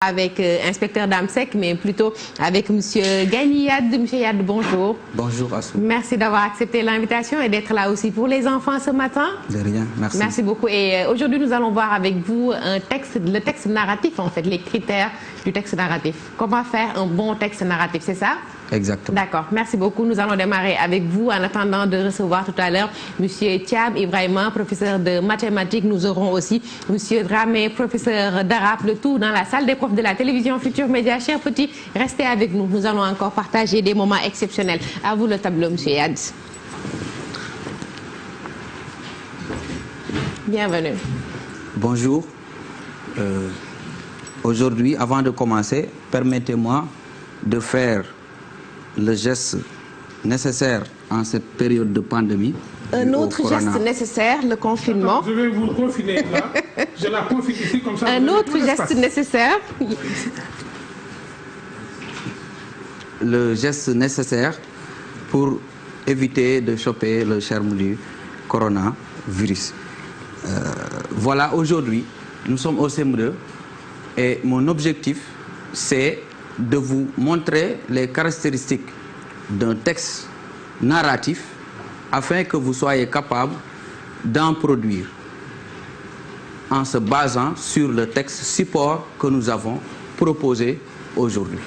Avec inspecteur Damsek, mais plutôt avec monsieur Gagny Yad. Monsieur Yad, bonjour. Bonjour Assou. Merci d'avoir accepté l'invitation et d'être là aussi pour les enfants ce matin. De rien, merci. Merci beaucoup. Et aujourd'hui, nous allons voir avec vous un texte, le texte narratif en fait, les critères du texte narratif. Comment faire un bon texte narratif, c'est ça? Exactement. D'accord, merci beaucoup. Nous allons démarrer avec vous en attendant de recevoir tout à l'heure monsieur Thiam Ibrahima, professeur de mathématiques. Nous aurons aussi monsieur Dramé, professeur d'arabe, le tout dans la salle des profs de la télévision Futur Média. Chers petits, restez avec nous. Nous allons encore partager des moments exceptionnels. À vous le tableau, monsieur Yad. Bienvenue. Bonjour. Aujourd'hui, avant de commencer, permettez-moi de faire le geste nécessaire en cette période de pandémie. Un autre geste nécessaire, le confinement. Attends, je vais vous le confiner là. Je la confine ici comme ça. Un autre geste nécessaire. Le geste nécessaire pour éviter de choper le germe du coronavirus. Voilà, aujourd'hui, nous sommes au CM2 et mon objectif, c'est de vous montrer les caractéristiques d'un texte narratif afin que vous soyez capable d'en produire en se basant sur le texte support que nous avons proposé aujourd'hui.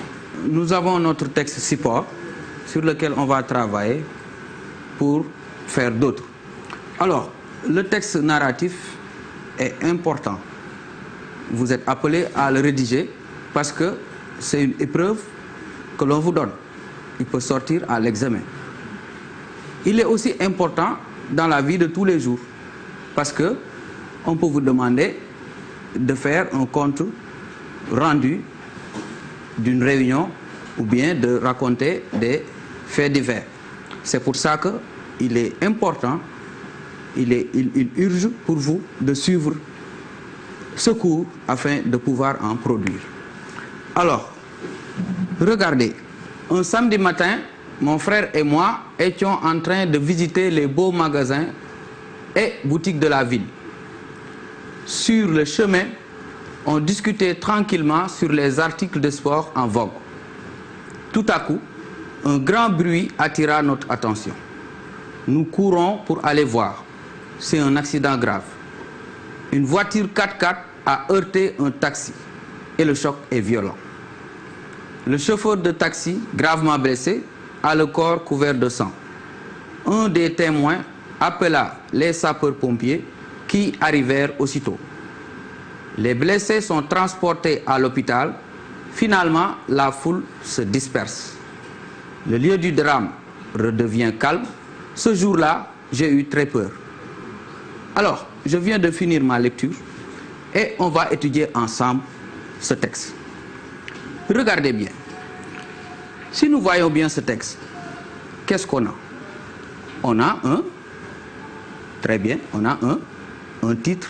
Nous avons notre texte support sur lequel on va travailler pour faire d'autres. Alors, le texte narratif est important. Vous êtes appelé à le rédiger parce que c'est une épreuve que l'on vous donne. Il peut sortir à l'examen. Il est aussi important dans la vie de tous les jours parce que on peut vous demander de faire un compte rendu d'une réunion ou bien de raconter des faits divers. C'est pour ça qu'il est important, il urge pour vous de suivre ce cours afin de pouvoir en produire. Alors, regardez, un samedi matin, mon frère et moi étions en train de visiter les beaux magasins et boutiques de la ville. Sur le chemin, on discutait tranquillement sur les articles de sport en vogue. Tout à coup, un grand bruit attira notre attention. Nous courons pour aller voir. C'est un accident grave. Une voiture 4x4 a heurté un taxi et le choc est violent. Le chauffeur de taxi, gravement blessé, a le corps couvert de sang. Un des témoins appela les sapeurs-pompiers qui arrivèrent aussitôt. Les blessés sont transportés à l'hôpital. Finalement, la foule se disperse. Le lieu du drame redevient calme. Ce jour-là, j'ai eu très peur. Alors, je viens de finir ma lecture et on va étudier ensemble ce texte. Regardez bien. Si nous voyons bien ce texte, qu'est-ce qu'on a? On a très bien, on a un titre.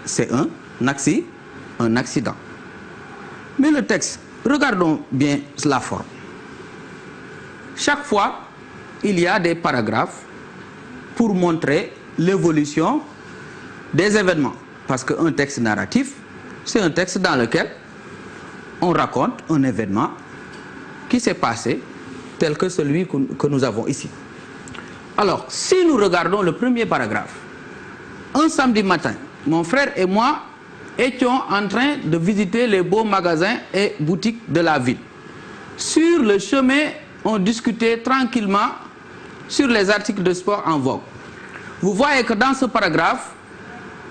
C'est un accident. Mais le texte, regardons bien la forme. Chaque fois, il y a des paragraphes pour montrer l'évolution des événements. Parce qu'un texte narratif, c'est un texte dans lequel on raconte un événement qui s'est passé tel que celui que nous avons ici. Alors, si nous regardons le premier paragraphe, un samedi matin, mon frère et moi étions en train de visiter les beaux magasins et boutiques de la ville. Sur le chemin, on discutait tranquillement sur les articles de sport en vogue. Vous voyez que dans ce paragraphe,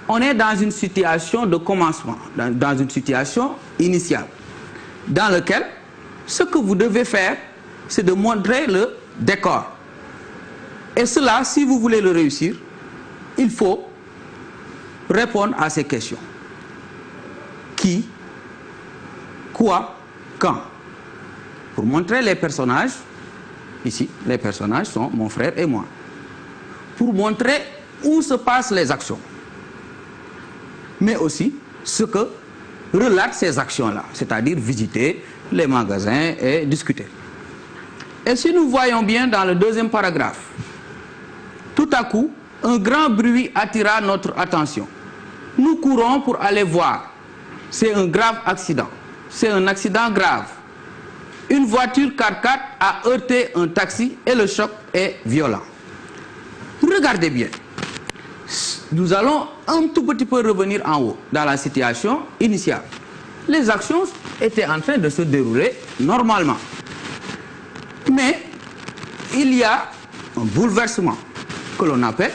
on est dans une situation de commencement, dans une situation initiale, dans laquelle ce que vous devez faire, c'est de montrer le décor. Et cela, si vous voulez le réussir, il faut répondre à ces questions. Qui, quoi, quand. Pour montrer les personnages, ici, les personnages sont mon frère et moi. Pour montrer où se passent les actions. Mais aussi ce que relatent ces actions-là, c'est-à-dire visiter les magasins et discuter. Et si nous voyons bien dans le deuxième paragraphe, tout à coup, un grand bruit attira notre attention. Nous courons pour aller voir. c'est un grave accident. C'est un accident grave. Une voiture 4x4 a heurté un taxi et le choc est violent. Regardez bien. Nous allons un tout petit peu revenir en haut, dans la situation initiale. Les actions étaient en train de se dérouler normalement. Mais il y a un bouleversement que l'on appelle,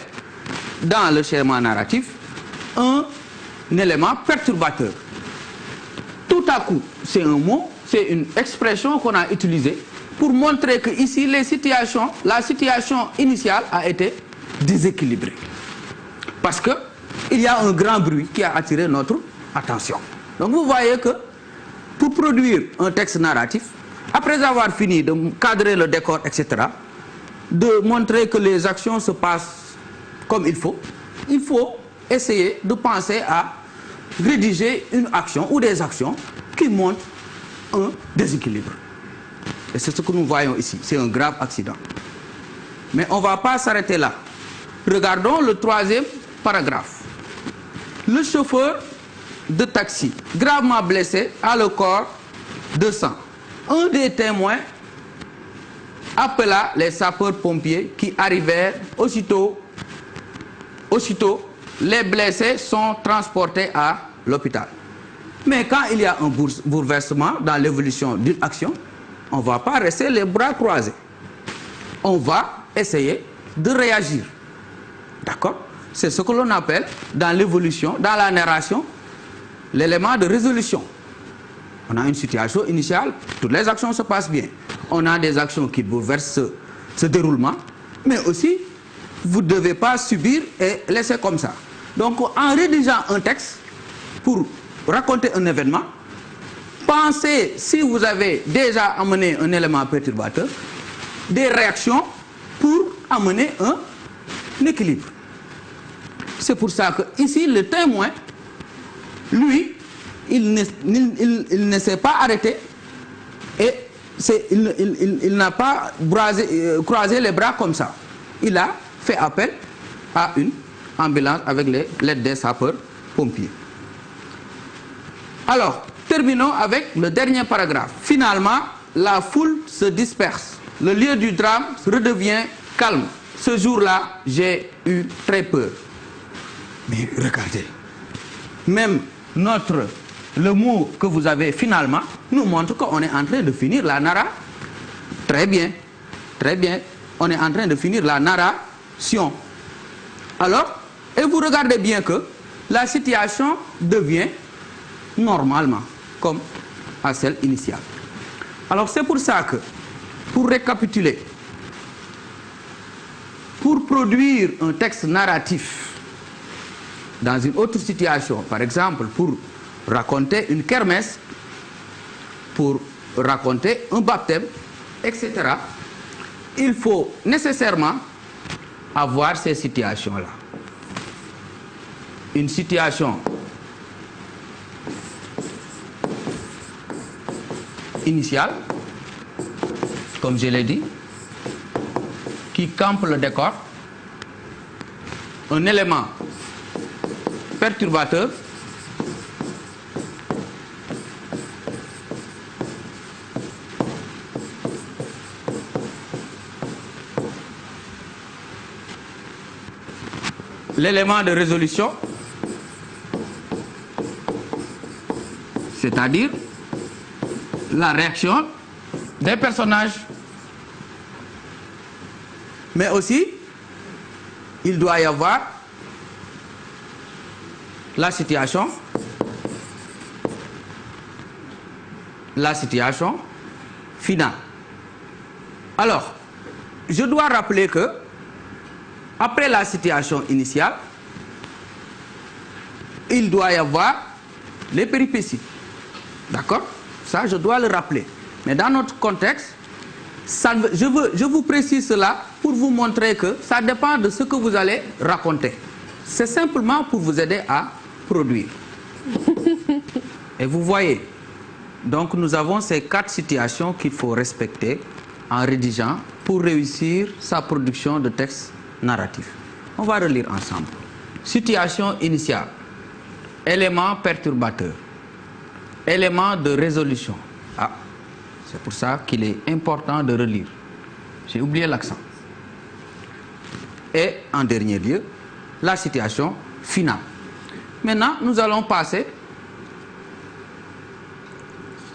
dans le schéma narratif, un élément perturbateur. Tout à coup, c'est un mot, c'est une expression qu'on a utilisée pour montrer que ici, la situation initiale a été déséquilibrée. Parce qu'il y a un grand bruit qui a attiré notre attention. Donc vous voyez que pour produire un texte narratif, après avoir fini de cadrer le décor, etc., de montrer que les actions se passent comme il faut essayer de penser à rédiger une action ou des actions qui montrent un déséquilibre. Et c'est ce que nous voyons ici, c'est un grave accident. Mais on ne va pas s'arrêter là. Regardons le troisième paragraphe. Le chauffeur de taxi, gravement blessé, a le corps de sang. Un des témoins appela les sapeurs-pompiers qui arrivèrent aussitôt. Les blessés sont transportés à l'hôpital. Mais quand il y a un bouleversement dans l'évolution d'une action, on ne va pas rester les bras croisés. On va essayer de réagir. D'accord? C'est ce que l'on appelle dans l'évolution, dans la narration, l'élément de résolution. On a une situation initiale, toutes les actions se passent bien. On a des actions qui bouleversent ce déroulement, mais aussi, vous ne devez pas subir et laisser comme ça. Donc, en rédigeant un texte pour raconter un événement, pensez, si vous avez déjà amené un élément perturbateur, des réactions pour amener un équilibre. C'est pour ça que ici, le témoin, lui, il ne s'est pas arrêté et il n'a pas croisé les bras comme ça. Il a fait appel à une ambulance avec l'aide des sapeurs-pompiers. Alors, terminons avec le dernier paragraphe. Finalement, la foule se disperse. Le lieu du drame redevient calme. Ce jour-là, j'ai eu très peur. Mais regardez, même le mot que vous avez finalement nous montre qu'on est en train de finir la narration. Très bien, très bien. On est en train de finir la narration. Alors, et vous regardez bien que la situation devient normalement comme à celle initiale. Alors c'est pour ça que, pour récapituler, pour produire un texte narratif dans une autre situation, par exemple pour raconter une kermesse, pour raconter un baptême, etc., il faut nécessairement avoir ces situations-là. Une situation initiale, comme je l'ai dit, qui campe le décor, un élément perturbateur, l'élément de résolution, c'est-à-dire la réaction des personnages. Mais aussi, il doit y avoir la situation finale. Alors, je dois rappeler que après la situation initiale, il doit y avoir les péripéties. D'accord? Ça, je dois le rappeler. Mais dans notre contexte, je vous précise cela pour vous montrer que ça dépend de ce que vous allez raconter. C'est simplement pour vous aider à produire. Et vous voyez, donc nous avons ces 4 situations qu'il faut respecter en rédigeant pour réussir sa production de texte narratif. On va relire ensemble. Situation initiale. Élément perturbateur. éléments de résolution. Ah, c'est pour ça qu'il est important de relire. J'ai oublié l'accent. Et en dernier lieu, la situation finale. Maintenant, nous allons passer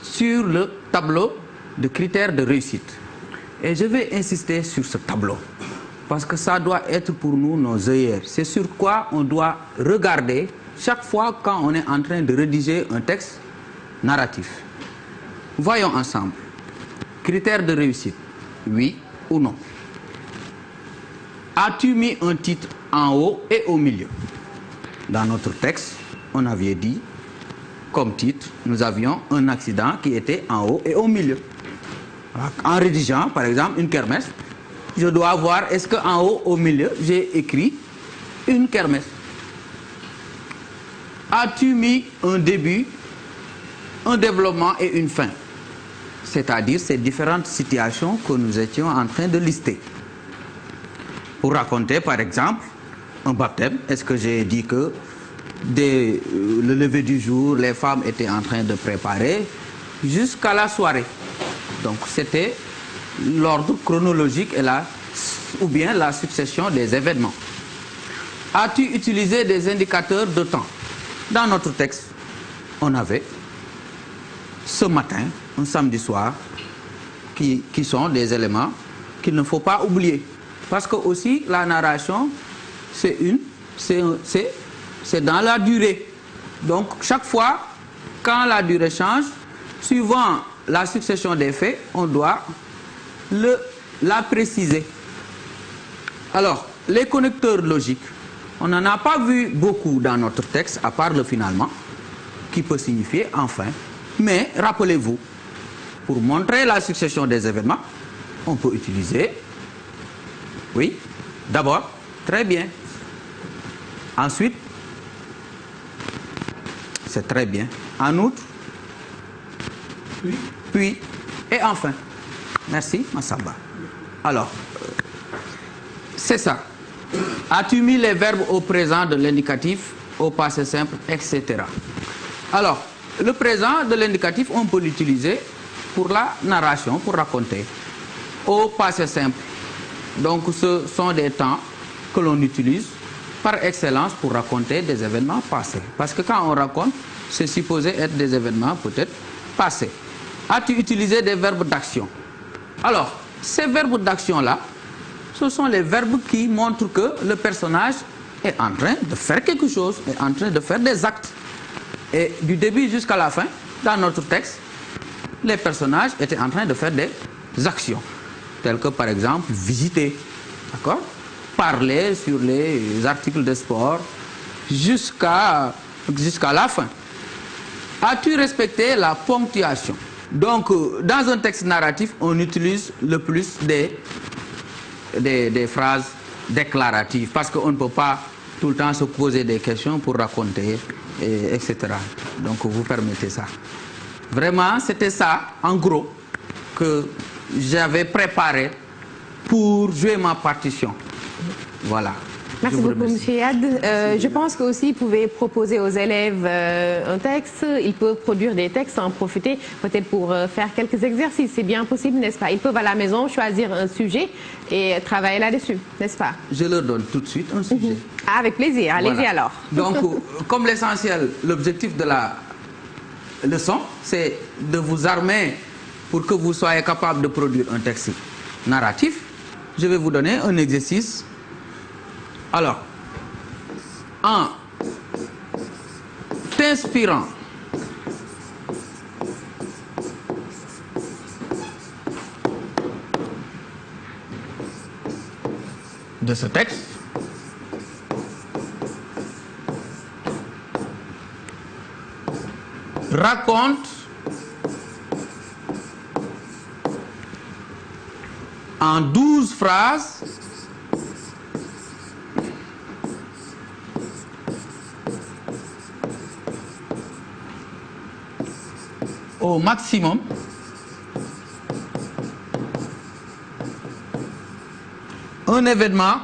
sur le tableau de critères de réussite. Et je vais insister sur ce tableau, parce que ça doit être pour nous nos œillères. C'est sur quoi on doit regarder chaque fois quand on est en train de rédiger un texte narratif. Voyons ensemble. Critères de réussite, oui ou non. As-tu mis un titre en haut et au milieu? Dans notre texte, on avait dit, comme titre, nous avions un accident qui était en haut et au milieu. En rédigeant, par exemple, une kermesse, je dois voir est-ce qu'en haut, au milieu, j'ai écrit une kermesse. As-tu mis un début, un développement et une fin? C'est-à-dire ces différentes situations que nous étions en train de lister. Pour raconter, par exemple, un baptême, est-ce que j'ai dit que dès le lever du jour, les femmes étaient en train de préparer jusqu'à la soirée? Donc c'était l'ordre chronologique ou bien la succession des événements. As-tu utilisé des indicateurs de temps? Dans notre texte, on avait ce matin, un samedi soir, qui sont des éléments qu'il ne faut pas oublier. Parce que aussi la narration, c'est dans la durée. Donc chaque fois, quand la durée change, suivant la succession des faits, on doit la préciser. Alors, les connecteurs logiques, on n'en a pas vu beaucoup dans notre texte, à part le finalement, qui peut signifier enfin. Mais rappelez-vous, pour montrer la succession des événements, on peut utiliser, oui, d'abord, très bien. Ensuite, c'est très bien. En outre, puis, et enfin. Merci, Massamba. Alors, c'est ça. As-tu mis les verbes au présent de l'indicatif, au passé simple, etc. Alors, le présent de l'indicatif, on peut l'utiliser pour la narration, pour raconter. Au passé simple. Donc, ce sont des temps que l'on utilise par excellence pour raconter des événements passés. Parce que quand on raconte, c'est supposé être des événements peut-être passés. As-tu utilisé des verbes d'action? Alors, ces verbes d'action-là, ce sont les verbes qui montrent que le personnage est en train de faire quelque chose, est en train de faire des actes. Et du début jusqu'à la fin, dans notre texte, les personnages étaient en train de faire des actions, telles que par exemple visiter, d'accord, parler sur les articles de sport jusqu'à la fin. As-tu respecté la ponctuation? Donc, dans un texte narratif, on utilise le plus des phrases déclaratives, parce qu'on ne peut pas tout le temps se poser des questions pour raconter, etc. Donc, vous permettez ça. Vraiment, c'était ça, en gros, que j'avais préparé pour jouer ma partition. Voilà. Merci beaucoup, M. Yad. Je pense qu'aussi, vous pouvez proposer aux élèves un texte. Ils peuvent produire des textes, en profiter peut-être pour faire quelques exercices. C'est bien possible, n'est-ce pas? Ils peuvent à la maison choisir un sujet et travailler là-dessus, n'est-ce pas? Je leur donne tout de suite un sujet. Ah, avec plaisir. Allez-y Voilà. alors. Donc, comme l'essentiel, l'objectif de la leçon, c'est de vous armer pour que vous soyez capable de produire un texte narratif. Je vais vous donner un exercice. Alors, en t'inspirant de ce texte, raconte en 12 phrases au maximum un événement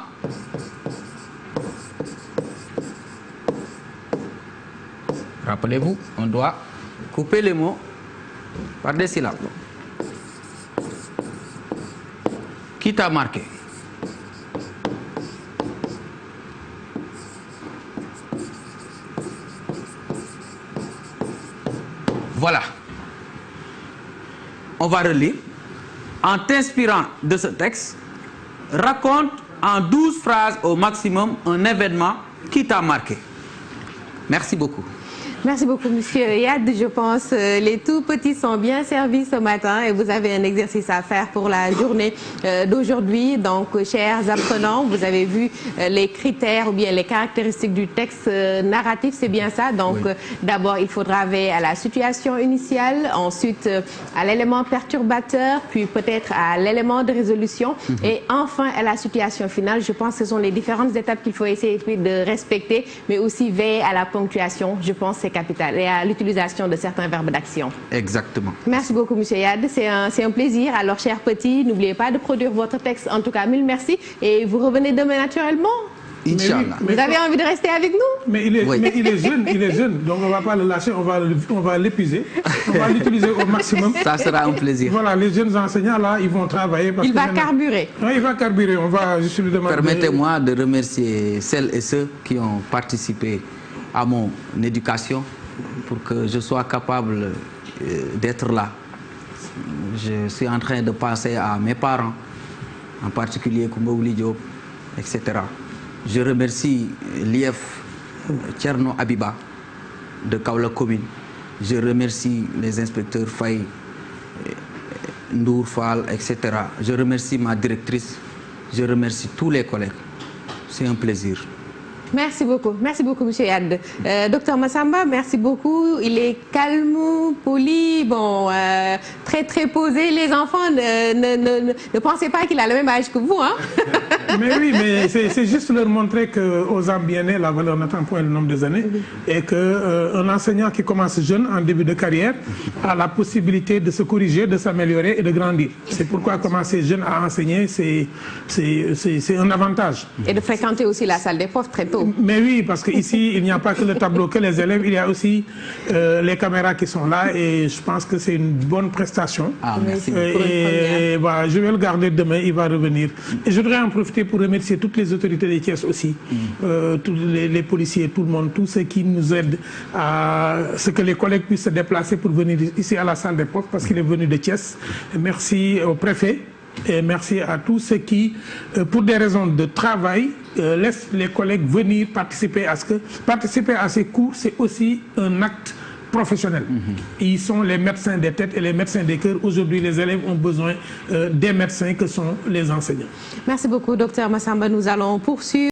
rappelez-vous, on doit Coupez les mots par des syllabes. Qui t'a marqué? Voilà. On va relire. En t'inspirant de ce texte, raconte en 12 phrases au maximum un événement qui t'a marqué. Merci beaucoup. Merci beaucoup, Monsieur Yad. Je pense les tout petits sont bien servis ce matin et vous avez un exercice à faire pour la journée d'aujourd'hui. Donc, chers apprenants, vous avez vu les critères ou bien les caractéristiques du texte narratif, c'est bien ça. Donc, oui. D'abord, il faudra veiller à la situation initiale, ensuite à l'élément perturbateur, puis peut-être à l'élément de résolution et enfin à la situation finale. Je pense que ce sont les différentes étapes qu'il faut essayer de respecter, mais aussi veiller à la ponctuation. Je pense que c'est capital et à l'utilisation de certains verbes d'action. Exactement. Merci beaucoup, Monsieur Yad. C'est un plaisir. Alors, chers petits, n'oubliez pas de produire votre texte. En tout cas, mille merci. Et vous revenez demain naturellement. Inch'Allah. Vous avez envie de rester avec nous? Mais il est jeune, donc on ne va pas le lâcher, on va l'épuiser. On va l'utiliser au maximum. Ça sera un plaisir. Voilà, les jeunes enseignants, là, ils vont travailler. Il va carburer. Oui, il va carburer. On va juste lui demander... Permettez-moi de remercier celles et ceux qui ont participé à mon éducation pour que je sois capable d'être là. Je suis en train de penser à mes parents, en particulier Koumbaouli Diop, etc. Je remercie l'IF Tcherno Abiba de Kaola Commune. Je remercie les inspecteurs Faye, Ndour Fall, etc. Je remercie ma directrice. Je remercie tous les collègues. C'est un plaisir. Merci beaucoup, Monsieur Yad. Docteur Massamba, merci beaucoup. Il est calme, poli, bon, très très posé. Les enfants, ne pensez pas qu'il a le même âge que vous, hein? Mais oui, mais c'est juste leur montrer qu'aux âmes bien nées, la valeur n'attend point le nombre des années, et qu'un enseignant qui commence jeune, en début de carrière, a la possibilité de se corriger, de s'améliorer et de grandir. C'est pourquoi commencer jeune à enseigner, c'est un avantage. Et de fréquenter aussi la salle des profs très tôt. Mais oui, parce qu'ici, il n'y a pas que le tableau, que les élèves, il y a aussi les caméras qui sont là et je pense que c'est une bonne prestation. Ah, merci. Et voilà, je vais le garder demain, il va revenir. Et je voudrais en profiter pour remercier toutes les autorités de Thiès aussi, tous les policiers, tout le monde, tous ceux qui nous aident à ce que les collègues puissent se déplacer pour venir ici à la salle des profs parce qu'il est venu de Thiès. Merci au préfet. Et merci à tous ceux qui, pour des raisons de travail, laissent les collègues venir participer à ces cours, c'est aussi un acte professionnel. Ils sont les médecins des têtes et les médecins des cœurs. Aujourd'hui, les élèves ont besoin des médecins que sont les enseignants. Merci beaucoup, docteur Massamba. Nous allons poursuivre.